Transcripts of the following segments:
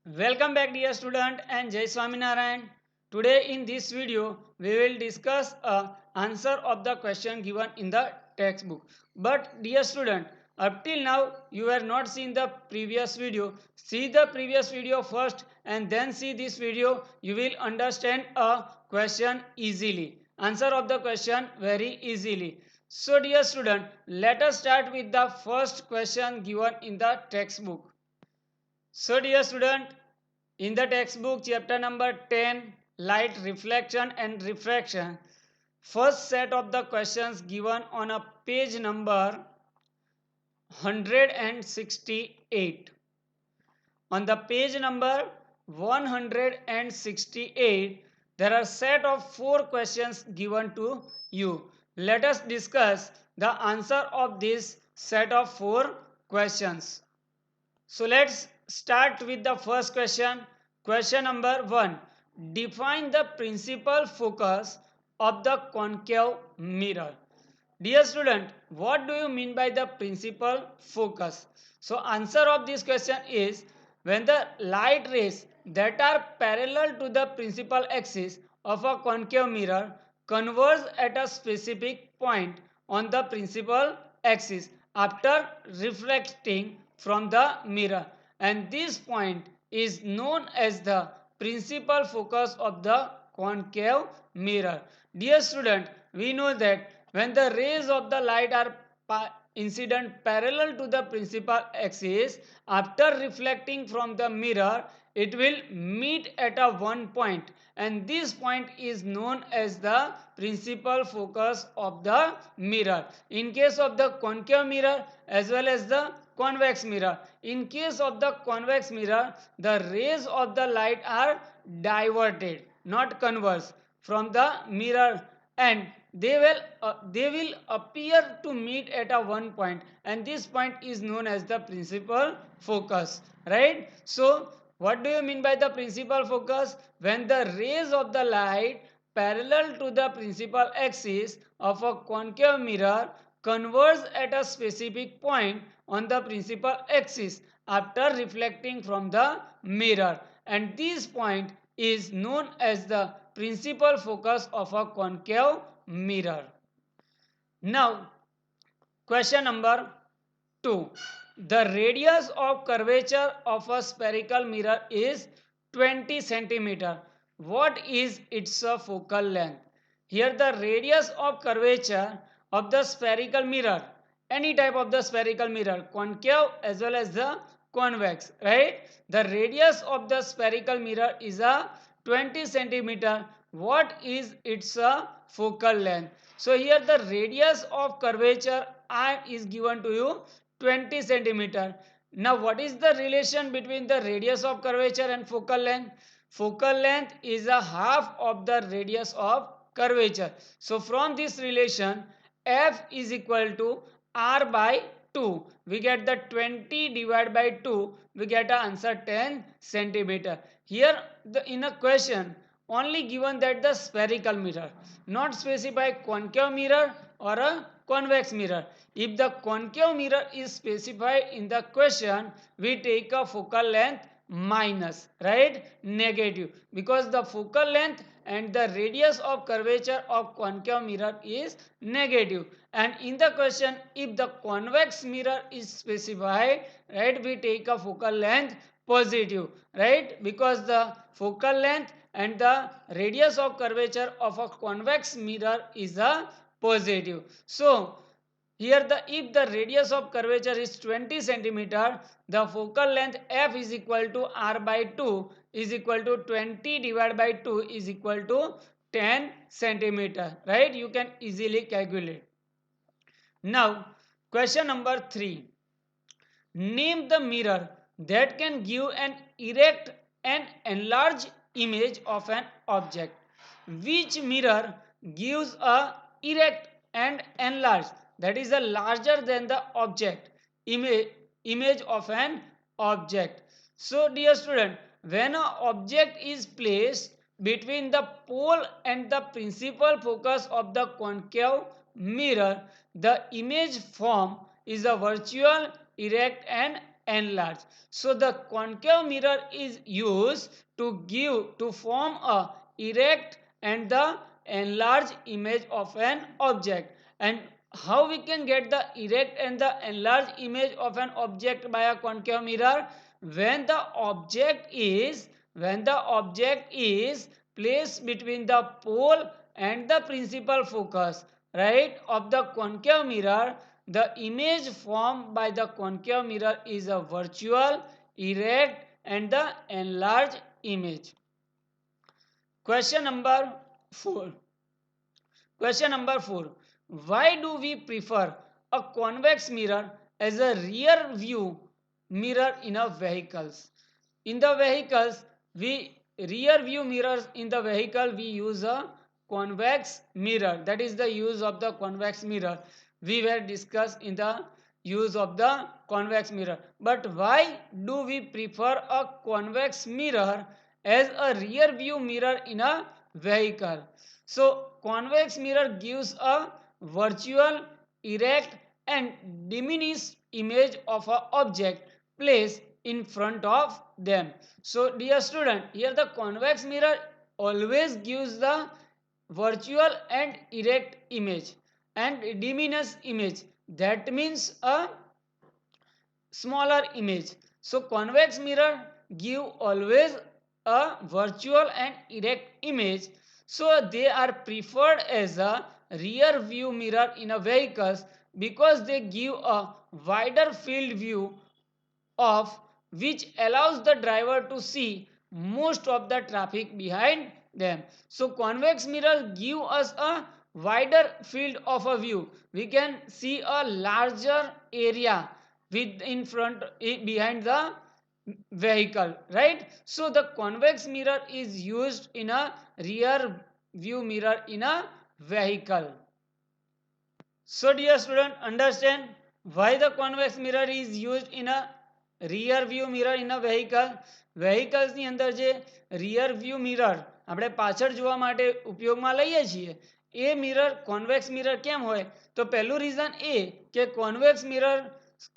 Welcome back dear student and Jai Swaminarayan. Today in this video we will discuss a answer of the question given in the textbook. But dear student, up till now you have not seen the previous video. See the previous video first and then see this video. You will understand a question easily. Answer of the question very easily. So dear student, let us start with the first question given in the textbook. So dear student, in the textbook chapter number 10 light reflection and refraction, first set of the questions given on a page number 168. On the page number 168 there are set of 4 questions given to you. Let us discuss the answer of this set of 4 questions. So let's start with the first question. Question number 1. Define the principal focus of the concave mirror. Dear student, what do you mean by the principal focus? So answer of this question is when the light rays that are parallel to the principal axis of a concave mirror converge at a specific point on the principal axis after reflecting from the mirror, and this point is known as the principal focus of the concave mirror. Dear student, we know that when the rays of the light are incident parallel to the principal axis after reflecting from the mirror, it will meet at a one point, and this point is known as the principal focus of the mirror. In case of the concave mirror as well as the convex mirror, in case of the convex mirror the rays of the light are diverted, not converse, from the mirror, and they will appear to meet at a one point, and this point is known as the principal focus, right? So what do you mean by the principal focus? When the rays of the light parallel to the principal axis of a concave mirror converge at a specific point on the principal axis after reflecting from the mirror, and this point is known as the principal focus of a concave mirror. Now question number 2. The radius of curvature of a spherical mirror is 20 centimeter. What is its focal length? Here the radius of curvature of the spherical mirror, any type of the spherical mirror, concave as well as the convex, right? The radius of the spherical mirror is a 20 centimeter. What is its focal length? So here the radius of curvature is given to you 20 centimeter. Now what is the relation between the radius of curvature and focal length? Focal length is a half of the radius of curvature. So from this relation f is equal to r by 2. We get the 20 divided by 2. We get an answer 10 centimeter. Here in a question only given that the spherical mirror, not specify concave mirror or a convex mirror. If the concave mirror is specified in the question, we take a focal length minus, right? Negative, because the focal length and the radius of curvature of concave mirror is negative. And in the question, if the convex mirror is specified, right, we take a focal length positive, right? Because the focal length and the radius of curvature of a convex mirror is a positive. So here if the radius of curvature is 20 centimeter, the focal length f is equal to r by 2 is equal to 20 divided by 2 is equal to 10 centimeter, right? You can easily calculate. Now question number 3. Name the mirror that can give an erect and enlarged image of an object. Which mirror gives a erect and enlarged, that is a larger than the object image of an object? So dear student, when an object is placed between the pole and the principal focus of the concave mirror, the image form is a virtual, erect and enlarge. So the concave mirror is used to form a erect and the enlarged image of an object. And how we can get the erect and the enlarged image of an object by a concave mirror? When the object is placed between the pole and the principal focus, right, of the concave mirror, the image formed by the concave mirror is a virtual, erect and the enlarged image. Question number 4. Question number 4. Why do we prefer a convex mirror as a rear view mirror in a vehicles? In the vehicles, rear view mirrors in the vehicle we use a convex mirror. That is the use of the convex mirror. We were discussed in the use of the convex mirror. But why do we prefer a convex mirror as a rear view mirror in a vehicle? So convex mirror gives a virtual, erect and diminished image of an object placed in front of them. So dear student, here the convex mirror always gives the virtual and erect image and diminished image. That means a smaller image. So convex mirror give always a virtual and erect image. So they are preferred as a rear view mirror in a vehicles because they give a wider field view of which allows the driver to see most of the traffic behind them. So convex mirror give us a wider field of a view. We can see a larger area with in front behind the vehicle, right? So the convex mirror is used in a rear view mirror in a vehicle. So dear student, understand why the convex mirror is used in a rear view mirror in a vehicle. Vehicles ની અંદર જે rear view mirror આપણે પાછળ જોવા માટે ઉપયોગમાં લઈએ છીએ, એ મિરર કોન્વેક્સ મિરર કેમ હોય? તો પહેલું રીઝન એ કે કોન્વેક્સ મિરર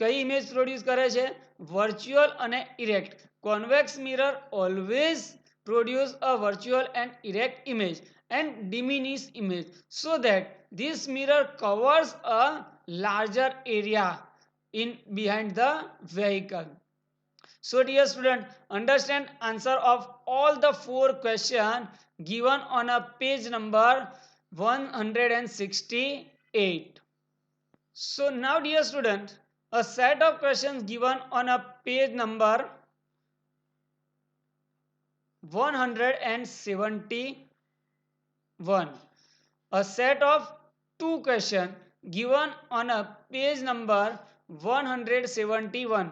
કઈ ઇમેજ પ્રોડ્યુસ કરે છે? વર્ચ્યુઅલ અને erect. Convex mirror always produce a virtual and erect image and diminished image so that this mirror covers a larger area in behind the vehicle. So dear student, understand answer of all the 4 questions given on a page number 168. So now dear student, a set of questions given on a page number 171. A set of 2 questions given on a page number 171.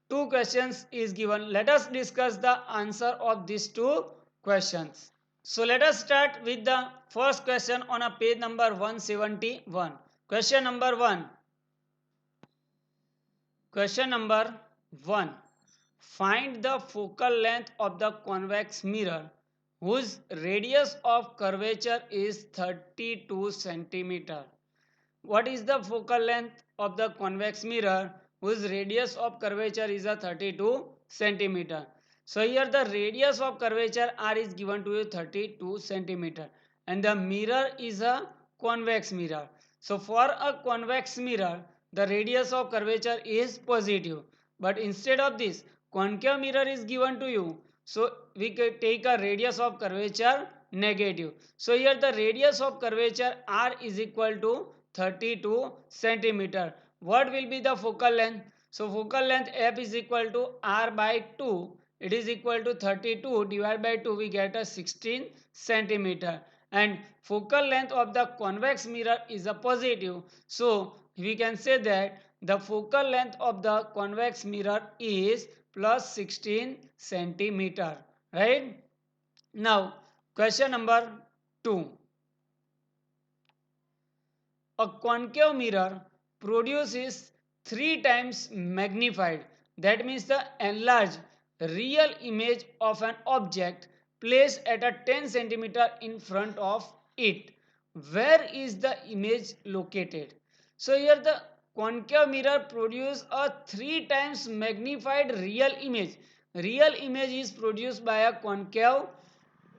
2 questions is given. Let us discuss the answer of these 2 questions. So let us start with the first question on a page number 171. Question number 1. Question number 1. Find the focal length of the convex mirror whose radius of curvature is 32 centimeter. What is the focal length of the convex mirror whose radius of curvature is a 32 centimeter? So here the radius of curvature R is given to you 32 centimeter and the mirror is a convex mirror. So for a convex mirror, the radius of curvature is positive. But instead of this, concave mirror is given to you. So we can take a radius of curvature negative. So here the radius of curvature R is equal to 32 centimeter. What will be the focal length? So focal length F is equal to R by 2. It is equal to 32 divided by 2. We get a 16 centimeter. And focal length of the convex mirror is a positive. So we can say that the focal length of the convex mirror is plus 16 centimeter. Right? Now question number 2. A concave mirror produces 3 times magnified, that means the enlarged real image of an object placed at a 10 centimeter in front of it. Where is the image located? So here the concave mirror produce a 3 times magnified real image. Real image is produced by a concave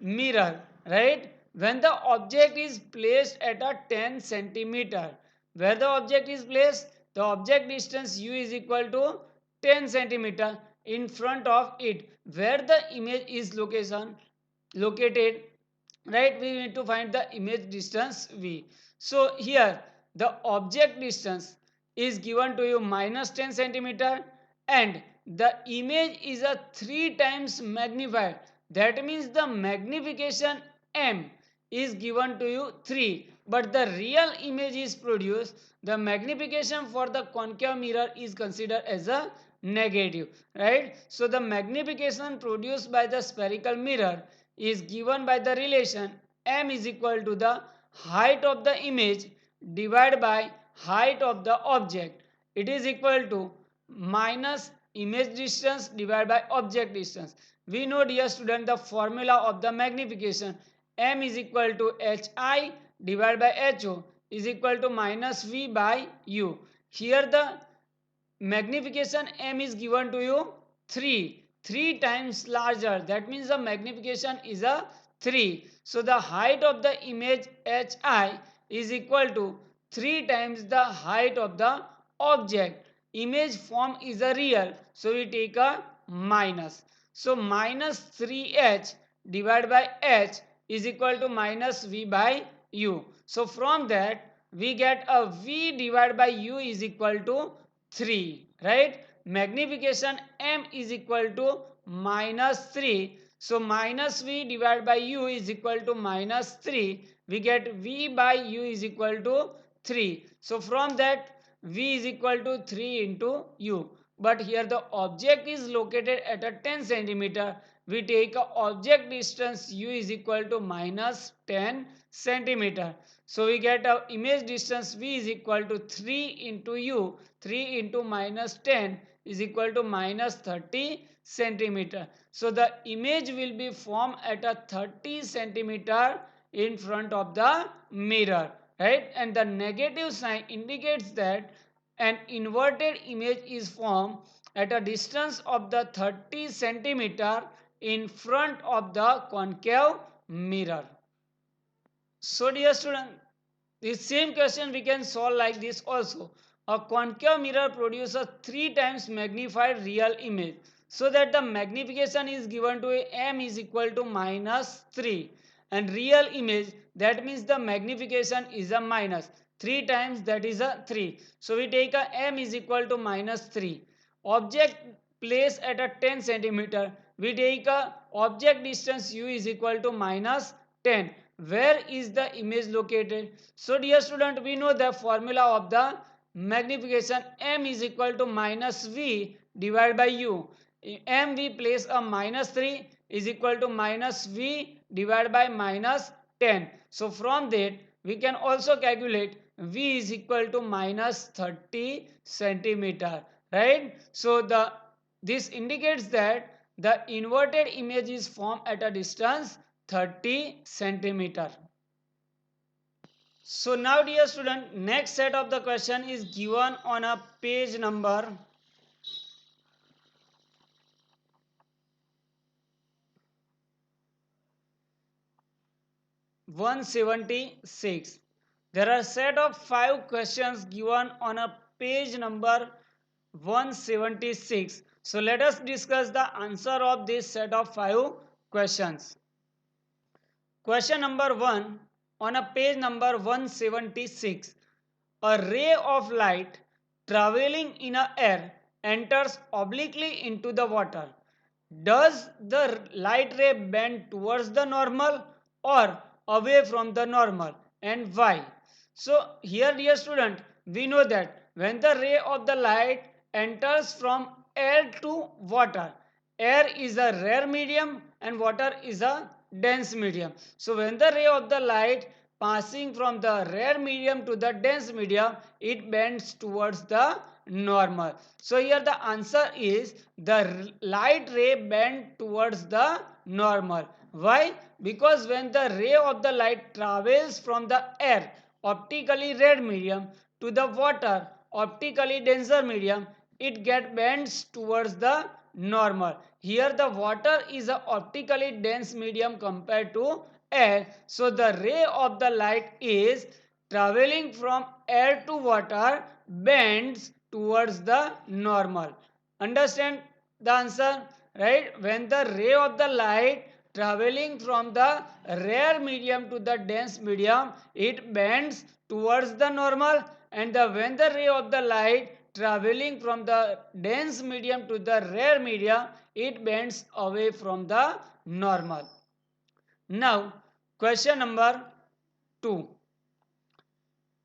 mirror, right? When the object is placed at a 10 centimeter, where the object is placed, the object distance u is equal to 10 centimeter in front of it, where the image is located, right? We need to find the image distance v. So here the object distance is given to you minus 10 centimeter, and the image is a 3 times magnified. That means the magnification m is given to you 3, but the real image is produced. The magnification for the concave mirror is considered as a negative, right? So the magnification produced by the spherical mirror is given by the relation m is equal to the height of the image divided by height of the object. It is equal to minus image distance divided by object distance. We know, dear student, the formula of the magnification. M is equal to Hi divided by Ho is equal to minus V by U. Here the magnification M is given to you 3 times larger. That means the magnification is a 3. So the height of the image Hi is equal to 3 times the height of the object. Image form is a real, so we take a minus. So minus 3h divided by h is equal to minus v by u. So from that we get a v divided by u is equal to 3, right? Magnification m is equal to minus 3. So minus v divided by u is equal to minus 3. We get v by u is equal to 3. So from that v is equal to 3 into u. But here the object is located at a 10 centimeter. We take a object distance u is equal to minus 10 centimeter. So we get a image distance v is equal to 3 into u. 3 into minus 10 is equal to minus 30 centimeter. So the image will be formed at a 30 centimeter in front of the mirror, right? And the negative sign indicates that an inverted image is formed at a distance of the 30 centimeter in front of the concave mirror. So dear student, this same question we can solve like this also. A concave mirror produces a 3 times magnified real image, so that the magnification is given to m is equal to minus 3, and real image, that means the magnification is a minus 3 times, that is a 3. So we take a m is equal to minus 3. Object placed at a 10 centimeter, we take a object distance u is equal to minus 10. Where is the image located? So dear student, we know the formula of the magnification. M is equal to minus V divided by U. M we place a minus 3 is equal to minus V divided by minus 10. So from that we can also calculate V is equal to minus 30 centimeter, right? So this indicates that the inverted image is formed at a distance 30 centimeter. So now dear student, next set of the question is given on a page number 176. There are a set of 5 questions given on a page number 176. So let us discuss the answer of this set of 5 questions. Question number 1 on a page number 176. A ray of light traveling in a air enters obliquely into the water. Does the light ray bend towards the normal or away from the normal, and why? So here dear student, we know that when the ray of the light enters from air to water, air is a rare medium and water is a dense medium. So when the ray of the light passing from the rare medium to the dense medium, it bends towards the normal. So here the answer is the light ray bend towards the normal. Why? Because when the ray of the light travels from the air, optically red medium, to the water, optically denser medium, it get bends towards the normal. Here the water is a optically dense medium compared to air. So the ray of the light is traveling from air to water bends towards the normal. Understand the answer? Right? When the ray of the light traveling from the rare medium to the dense medium, it bends towards the normal, and when the ray of the light traveling from the dense medium to the rare medium, it bends away from the normal. Now, question number 2.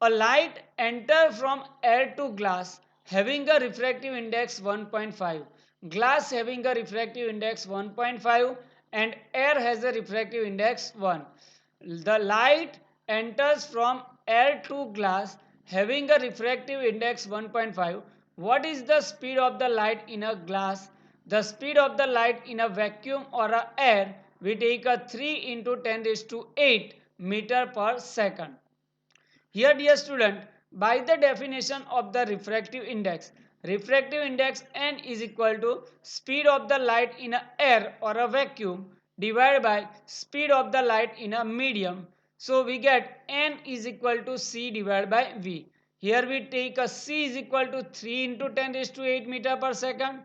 A light enters from air to glass having a refractive index 1.5. Glass having a refractive index 1.5 and air has a refractive index 1. The light enters from air to glass having a refractive index 1.5. What is the speed of the light in a glass? The speed of the light in a vacuum or a air, we take a 3 into 10 raised to 8 meter per second. Here, dear student, by the definition of the refractive index n is equal to speed of the light in a air or a vacuum divided by speed of the light in a medium. So we get n is equal to c divided by v. Here we take a c is equal to 3 into 10 raised to 8 meter per second,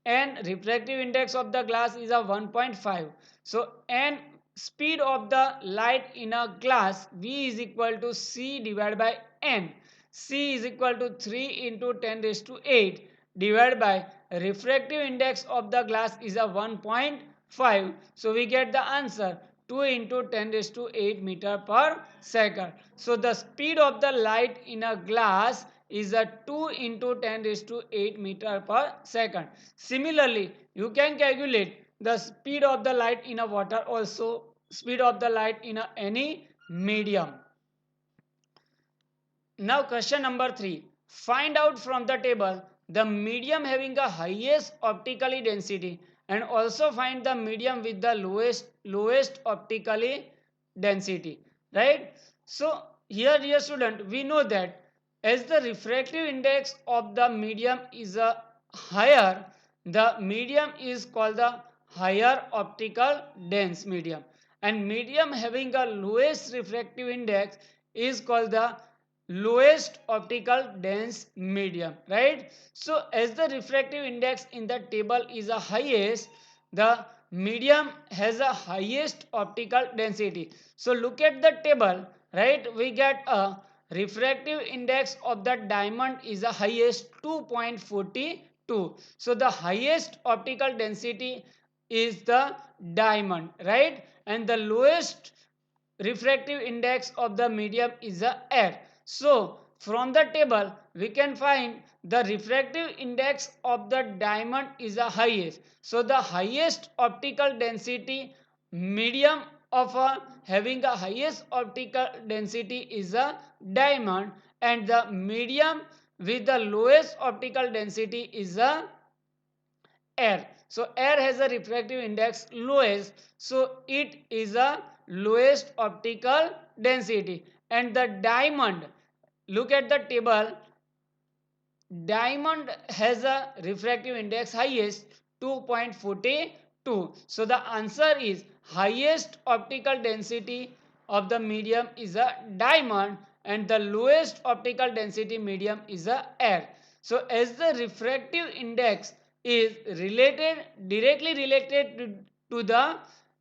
and refractive index of the glass is a 1.5. So n speed of the light in a glass, v is equal to c divided by n. C is equal to 3 into 10 raised to 8 divided by refractive index of the glass is a 1.5. So we get the answer 2 into 10 raised to 8 meter per second. So the speed of the light in a glass is a 2 into 10 raised to 8 meter per second. Similarly, you can calculate the speed of the light in a water also, speed of the light in any medium. Now question number 3. Find out from the table the medium having a highest optically density and also find the medium with the lowest optically density. Right? So here, dear student, we know that as the refractive index of the medium is a higher, the medium is called the higher optical dense medium, and medium having a lowest refractive index is called the lowest optical dense medium. Right? So as the refractive index in the table is the highest, the medium has a highest optical density. So look at the table. Right? We get a refractive index of the diamond is the highest 2.42. So the highest optical density is the diamond, right? And the lowest refractive index of the medium is the air. So from the table we can find the refractive index of the diamond is the highest. So the highest optical density medium of having a highest optical density is a diamond, and the medium with the lowest optical density is a air. So air has a refractive index lowest, so it is a lowest optical density. And the diamond, look at the table, diamond has a refractive index highest 2.42. So the answer is highest optical density of the medium is a diamond and the lowest optical density medium is a air. So as the refractive index is directly related to the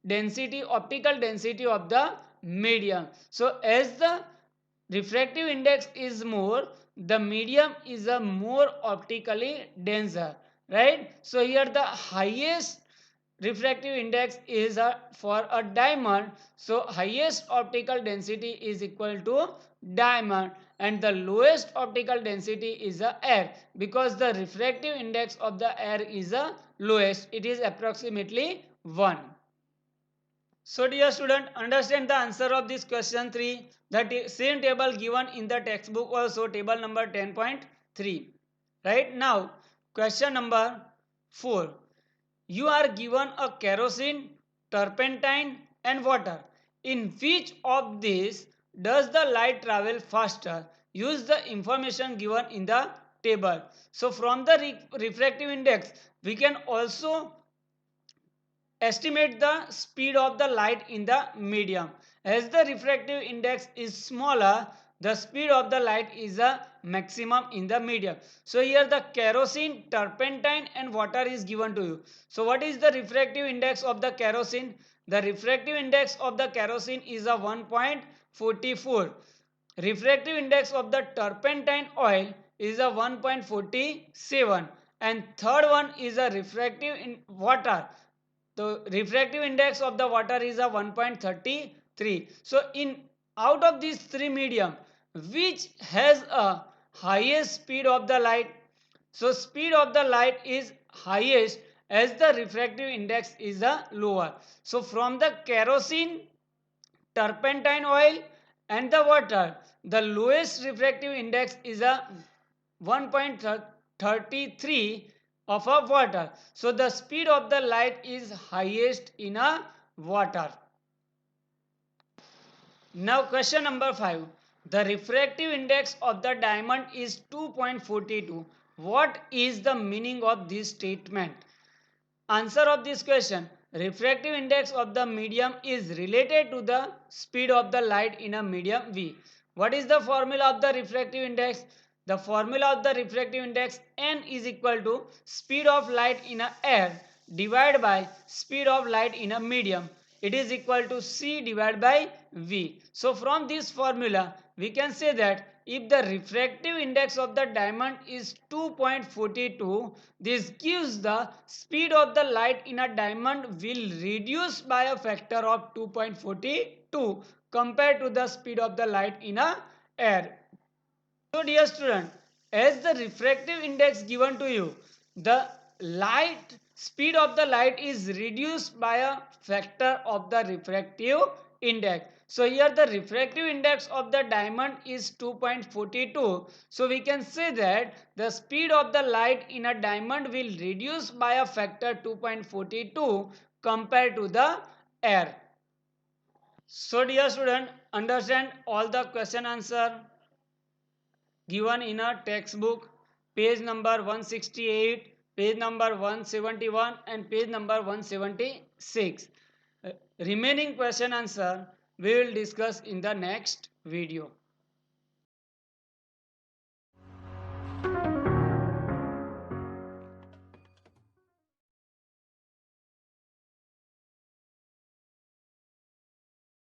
density, optical density of the medium. So as the refractive index is more, the medium is a more optically denser, right? So here the highest refractive index is for a diamond, so highest optical density is equal to diamond, and the lowest optical density is a air, because the refractive index of the air is a lowest, it is approximately 1. So dear student, understand the answer of this question 3. The same table given in the textbook also, table number 10.3. Right? Now, question number 4. You are given a kerosene, turpentine and water. In which of these does the light travel faster? Use the information given in the table. So from the refractive index, we can also estimate the speed of the light in the medium. As the refractive index is smaller, the speed of the light is a maximum in the medium. So here the kerosene, turpentine and water is given to you. So what is the refractive index of the kerosene? The refractive index of the kerosene is a 1.44. Refractive index of the turpentine oil is a 1.47, and third one is a refractive in water. The refractive index of the water is a 1.33. So in out of these three medium, which has a highest speed of the light? So speed of the light is highest as the refractive index is a lower. So from the kerosene, turpentine oil and the water, the lowest refractive index is a 1.33 of a water. So the speed of the light is highest in a water. Now question number 5. The refractive index of the diamond is 2.42. What is the meaning of this statement? Answer of this question: refractive index of the medium is related to the speed of the light in a medium V. What is the formula of the refractive index? The formula of the refractive index, N is equal to speed of light in a air divided by speed of light in a medium. It is equal to C divided by V. So from this formula we can say that if the refractive index of the diamond is 2.42, this gives the speed of the light in a diamond will reduce by a factor of 2.42 compared to the speed of the light in a air. So dear student, as the refractive index given to you, the light speed of the light is reduced by a factor of the refractive index. So here the refractive index of the diamond is 2.42. So we can say that the speed of the light in a diamond will reduce by a factor 2.42 compared to the air. So dear student, understand all the question answer given in a textbook, page number 168, page number 171 and page number 176. Remaining question answer we will discuss in the next video.